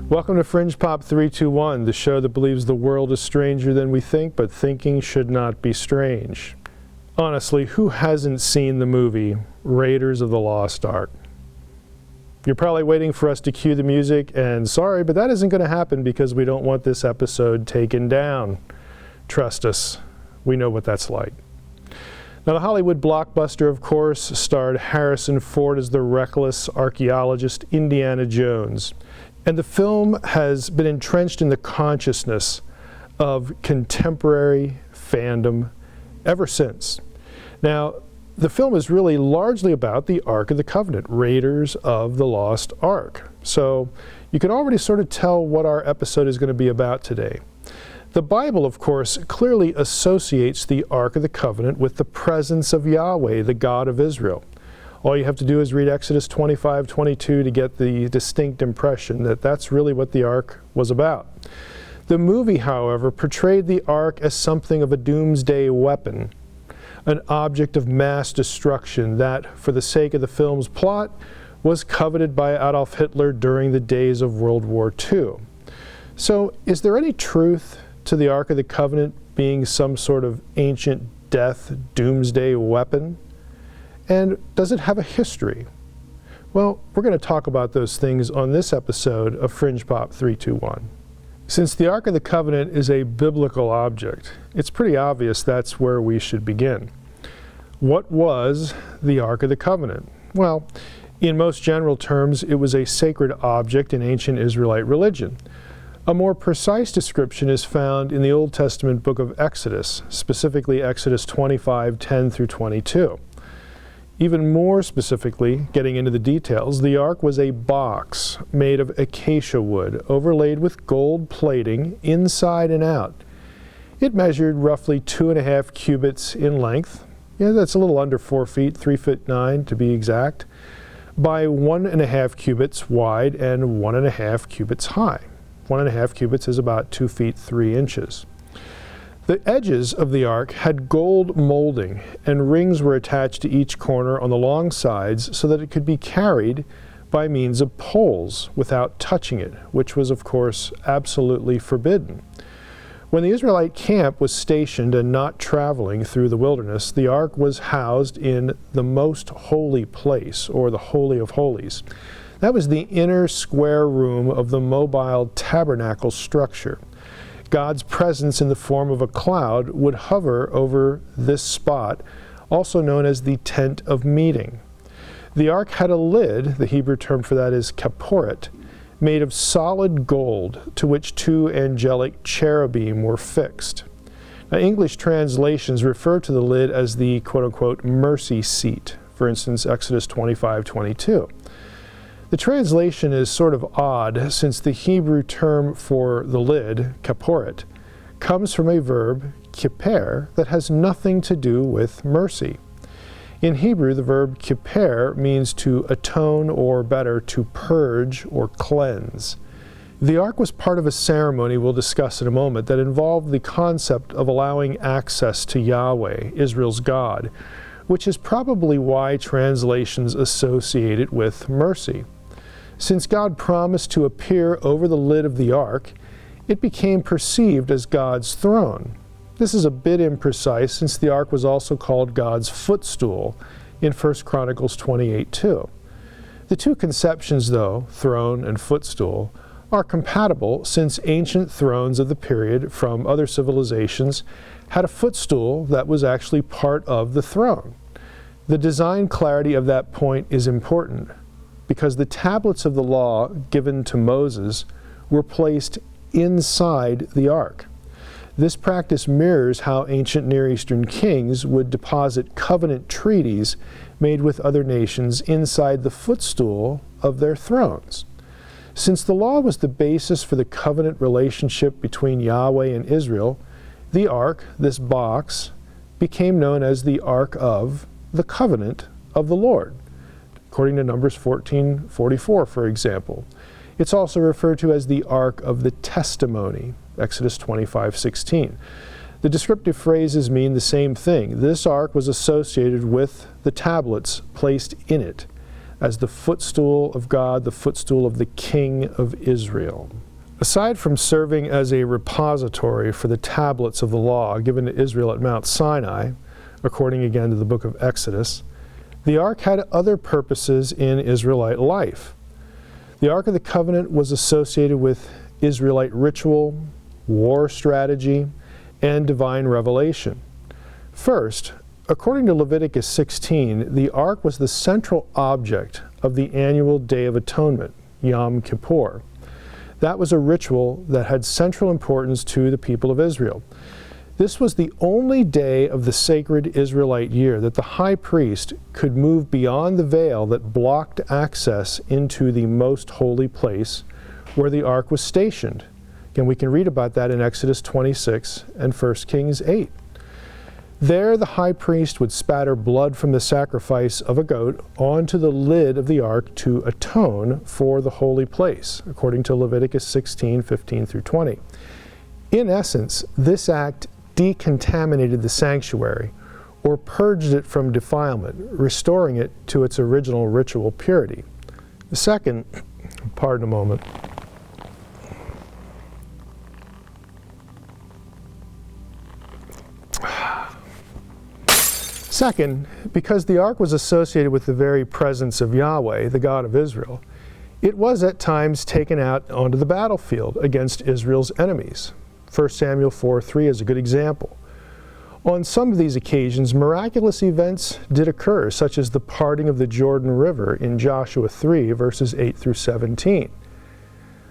Welcome to Fringe Pop 321, the show that believes the world is stranger than we think, but thinking should not be strange. Honestly, who hasn't seen the movie Raiders of the Lost Ark? You're probably waiting for us to cue the music, and sorry, but that isn't going to happen because we don't want this episode taken down. Trust us, we know what that's like. Now, the Hollywood blockbuster, of course, starred Harrison Ford as the reckless archaeologist Indiana Jones. And the film has been entrenched in the consciousness of contemporary fandom ever since. Now, the film is really largely about the Ark of the Covenant, Raiders of the Lost Ark. So you can already sort of tell what our episode is going to be about today. The Bible, of course, clearly associates the Ark of the Covenant with the presence of Yahweh, the God of Israel. All you have to do is read Exodus 25:22 to get the distinct impression that that's really what the Ark was about. The movie, however, portrayed the Ark as something of a doomsday weapon, an object of mass destruction that, for the sake of the film's plot, was coveted by Adolf Hitler during the days of World War II. So, is there any truth to the Ark of the Covenant being some sort of ancient death doomsday weapon? And does it have a history? Well, we're going to talk about those things on this episode of Fringe Pop 321. Since the Ark of the Covenant is a biblical object, it's pretty obvious that's where we should begin. What was the Ark of the Covenant? Well, in most general terms, it was a sacred object in ancient Israelite religion. A more precise description is found in the Old Testament book of Exodus, specifically Exodus 25:10 through 22. Even more specifically, getting into the details, the ark was a box made of acacia wood overlaid with gold plating inside and out. It measured roughly 2.5 cubits in length. Yeah, that's a little under 4 feet, 3'9" to be exact, by 1.5 cubits wide and 1.5 cubits high. 1.5 cubits is about 2 feet 3 inches. The edges of the ark had gold molding, and rings were attached to each corner on the long sides so that it could be carried by means of poles without touching it, which was, of course, absolutely forbidden. When the Israelite camp was stationed and not traveling through the wilderness, the ark was housed in the most holy place, or the Holy of Holies. That was the inner square room of the mobile tabernacle structure. God's presence in the form of a cloud would hover over this spot, also known as the tent of meeting. The ark had a lid, the Hebrew term for that is kaporet, made of solid gold to which 2 angelic cherubim were fixed. Now, English translations refer to the lid as the quote-unquote mercy seat, for instance, Exodus 25:22. The translation is sort of odd since the Hebrew term for the lid, kaporet, comes from a verb, kiper, that has nothing to do with mercy. In Hebrew, the verb kiper means to atone, or better, to purge or cleanse. The ark was part of a ceremony we'll discuss in a moment that involved the concept of allowing access to Yahweh, Israel's God, which is probably why translations associate it with mercy. Since God promised to appear over the lid of the ark, it became perceived as God's throne. This is a bit imprecise since the ark was also called God's footstool in 1 Chronicles 28:2. The two conceptions, though, throne and footstool, are compatible since ancient thrones of the period from other civilizations had a footstool that was actually part of the throne. The design clarity of that point is important, because the tablets of the law given to Moses were placed inside the ark. This practice mirrors how ancient Near Eastern kings would deposit covenant treaties made with other nations inside the footstool of their thrones. Since the law was the basis for the covenant relationship between Yahweh and Israel, the ark, this box, became known as the Ark of the Covenant of the Lord, according to Numbers 14:44, for example. It's also referred to as the Ark of the Testimony, Exodus 25:16. The descriptive phrases mean the same thing. This ark was associated with the tablets placed in it. as the footstool of God, the footstool of the King of Israel. Aside from serving as a repository for the tablets of the law given to Israel at Mount Sinai, according again to the book of Exodus, the Ark had other purposes in Israelite life. The Ark of the Covenant was associated with Israelite ritual, war strategy, and divine revelation. First, according to Leviticus 16, the Ark was the central object of the annual Day of Atonement, Yom Kippur. That was a ritual that had central importance to the people of Israel. This was the only day of the sacred Israelite year that the high priest could move beyond the veil that blocked access into the most holy place where the Ark was stationed. Again, we can read about that in Exodus 26 and 1 Kings 8. There, the high priest would spatter blood from the sacrifice of a goat onto the lid of the ark to atone for the holy place, according to Leviticus 16, 15 through 20. In essence, this act decontaminated the sanctuary, or purged it from defilement, restoring it to its original ritual purity. The second, pardon a moment. Second, because the ark was associated with the very presence of Yahweh, the God of Israel, it was at times taken out onto the battlefield against Israel's enemies. 1 Samuel 4:3 is a good example. On some of these occasions, miraculous events did occur, such as the parting of the Jordan River in Joshua 3, verses 8 through 17.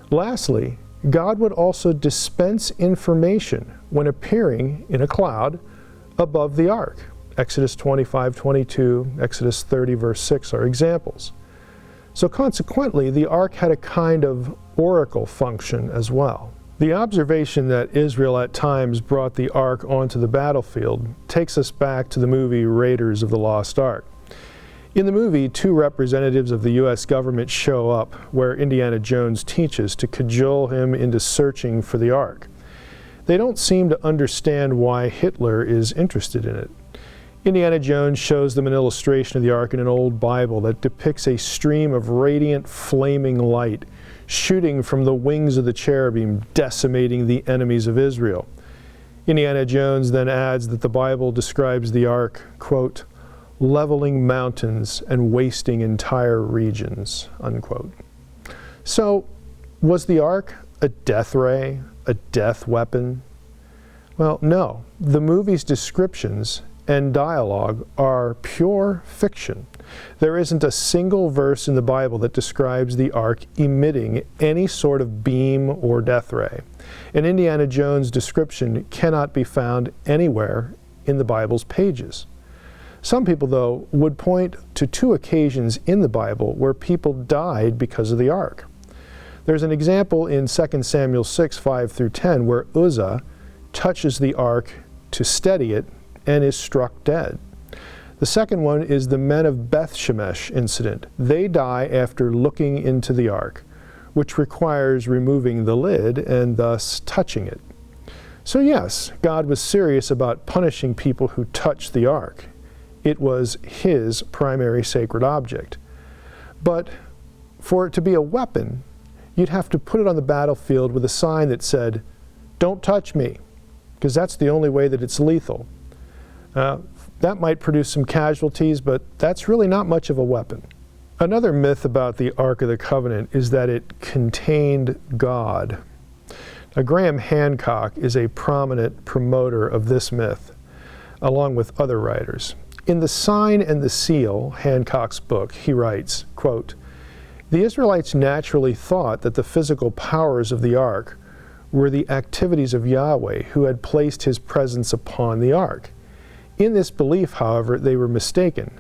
Lastly, God would also dispense information when appearing in a cloud above the ark. Exodus 25:22, Exodus 30, verse 6 are examples. So consequently, the ark had a kind of oracle function as well. The observation that Israel at times brought the ark onto the battlefield takes us back to the movie Raiders of the Lost Ark. In the movie, two representatives of the U.S. government show up where Indiana Jones teaches to cajole him into searching for the ark. They don't seem to understand why Hitler is interested in it. Indiana Jones shows them an illustration of the ark in an old Bible that depicts a stream of radiant, flaming light shooting from the wings of the cherubim, decimating the enemies of Israel. Indiana Jones then adds that the Bible describes the ark, quote, leveling mountains and wasting entire regions, unquote. So, was the ark a death ray, a death weapon? Well, no. The movie's descriptions and dialogue are pure fiction. There isn't a single verse in the Bible that describes the ark emitting any sort of beam or death ray. And Indiana Jones' description cannot be found anywhere in the Bible's pages. Some people, though, would point to two occasions in the Bible where people died because of the ark. There's an example in 2 Samuel 6, 5 through 10, where Uzzah touches the ark to steady it and is struck dead. The second one is the men of Beth Shemesh incident. They die after looking into the ark, which requires removing the lid and thus touching it. So yes, God was serious about punishing people who touched the ark. It was His primary sacred object. But for it to be a weapon, you'd have to put it on the battlefield with a sign that said, "Don't touch me," because that's the only way that it's lethal. That might produce some casualties, but that's really not much of a weapon. Another myth about the Ark of the Covenant is that it contained God. Now, Graham Hancock is a prominent promoter of this myth, along with other writers. In The Sign and the Seal, Hancock's book, he writes, quote, "The Israelites naturally thought that the physical powers of the ark were the activities of Yahweh, who had placed His presence upon the ark. In this belief, however, they were mistaken.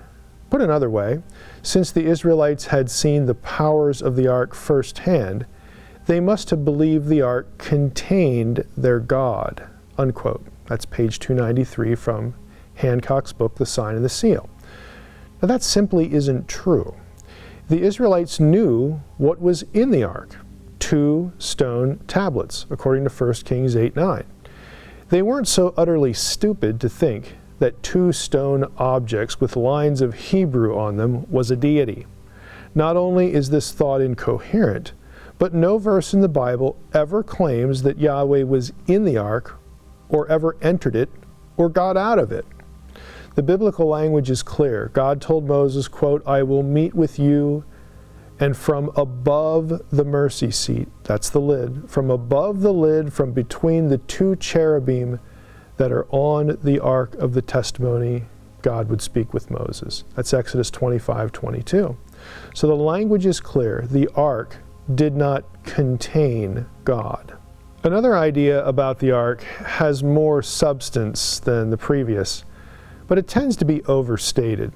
Put another way, since the Israelites had seen the powers of the ark firsthand, they must have believed the ark contained their God," unquote. That's page 293 from Hancock's book, The Sign and the Seal. Now that simply isn't true. The Israelites knew what was in the ark, 2 stone tablets, according to 1 Kings 8:9. They weren't so utterly stupid to think that 2 stone objects with lines of Hebrew on them was a deity. Not only is this thought incoherent, but no verse in the Bible ever claims that Yahweh was in the ark, or ever entered it, or got out of it. The biblical language is clear. God told Moses, quote, "I will meet with you, and from above the mercy seat," that's the lid, "from above the lid, from between the two cherubim that are on the ark of the testimony, God would speak with Moses." That's Exodus 25:22. So the language is clear. The ark did not contain God. Another idea about the ark has more substance than the previous, but it tends to be overstated.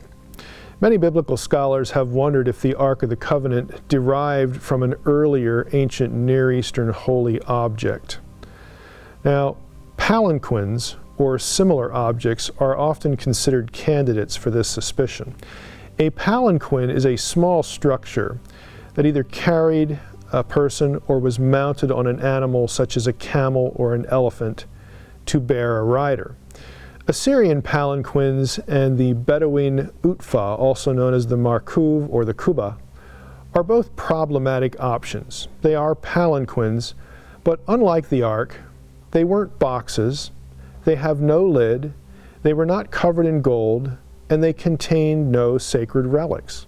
Many biblical scholars have wondered if the Ark of the Covenant derived from an earlier ancient Near Eastern holy object. Now, palanquins, or similar objects, are often considered candidates for this suspicion. A palanquin is a small structure that either carried a person or was mounted on an animal such as a camel or an elephant to bear a rider. Assyrian palanquins and the Bedouin utfa, also known as the markuv or the kuba, are both problematic options. They are palanquins, but unlike the ark, they weren't boxes, they have no lid, they were not covered in gold, and they contained no sacred relics.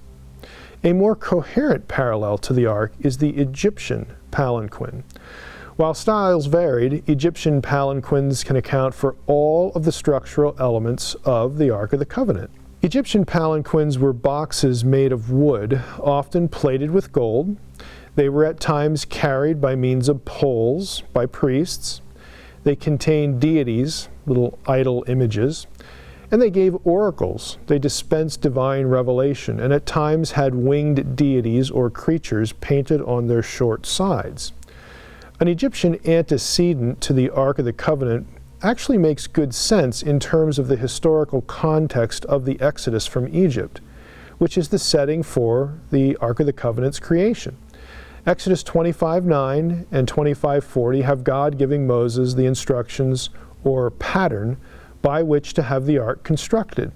A more coherent parallel to the ark is the Egyptian palanquin. While styles varied, Egyptian palanquins can account for all of the structural elements of the Ark of the Covenant. Egyptian palanquins were boxes made of wood, often plated with gold. They were at times carried by means of poles by priests. They contained deities, little idol images, and they gave oracles. They dispensed divine revelation, and at times had winged deities or creatures painted on their short sides. An Egyptian antecedent to the Ark of the Covenant actually makes good sense in terms of the historical context of the Exodus from Egypt, which is the setting for the Ark of the Covenant's creation. Exodus 25:9 and 25:40 have God giving Moses the instructions or pattern by which to have the ark constructed.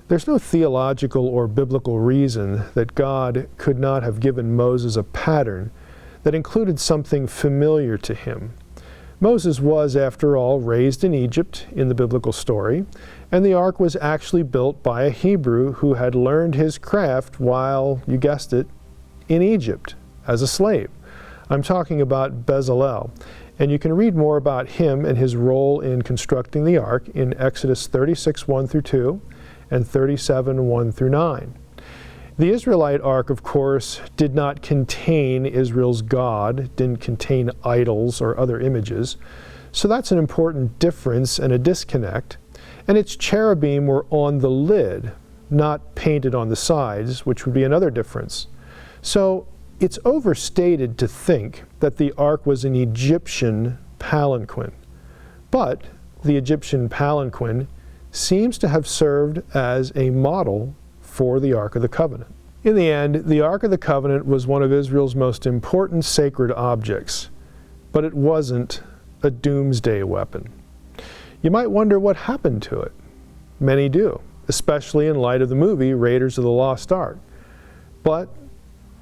There's no theological or biblical reason that God could not have given Moses a pattern that included something familiar to him. Moses was, after all, raised in Egypt in the biblical story, and the ark was actually built by a Hebrew who had learned his craft while, you guessed it, in Egypt as a slave. I'm talking about Bezalel, and you can read more about him and his role in constructing the ark in Exodus 36:1-2 and 37:1-9. The Israelite ark, of course, did not contain Israel's God, didn't contain idols or other images, so that's an important difference and a disconnect. And its cherubim were on the lid, not painted on the sides, which would be another difference. So it's overstated to think that the ark was an Egyptian palanquin, but the Egyptian palanquin seems to have served as a model for the Ark of the Covenant. In the end, the Ark of the Covenant was one of Israel's most important sacred objects, but it wasn't a doomsday weapon. You might wonder what happened to it. Many do, especially in light of the movie Raiders of the Lost Ark. But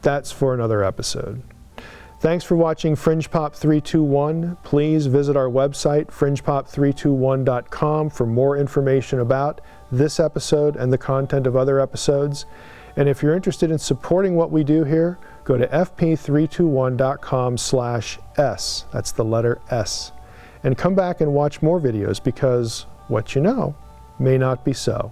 that's for another episode. Thanks for watching Fringe Pop 321. Please visit our website, fringepop321.com, for more information about this episode and the content of other episodes. And if you're interested in supporting what we do here, go to fp321.com/S. That's the letter S. And come back and watch more videos, because what you know may not be so.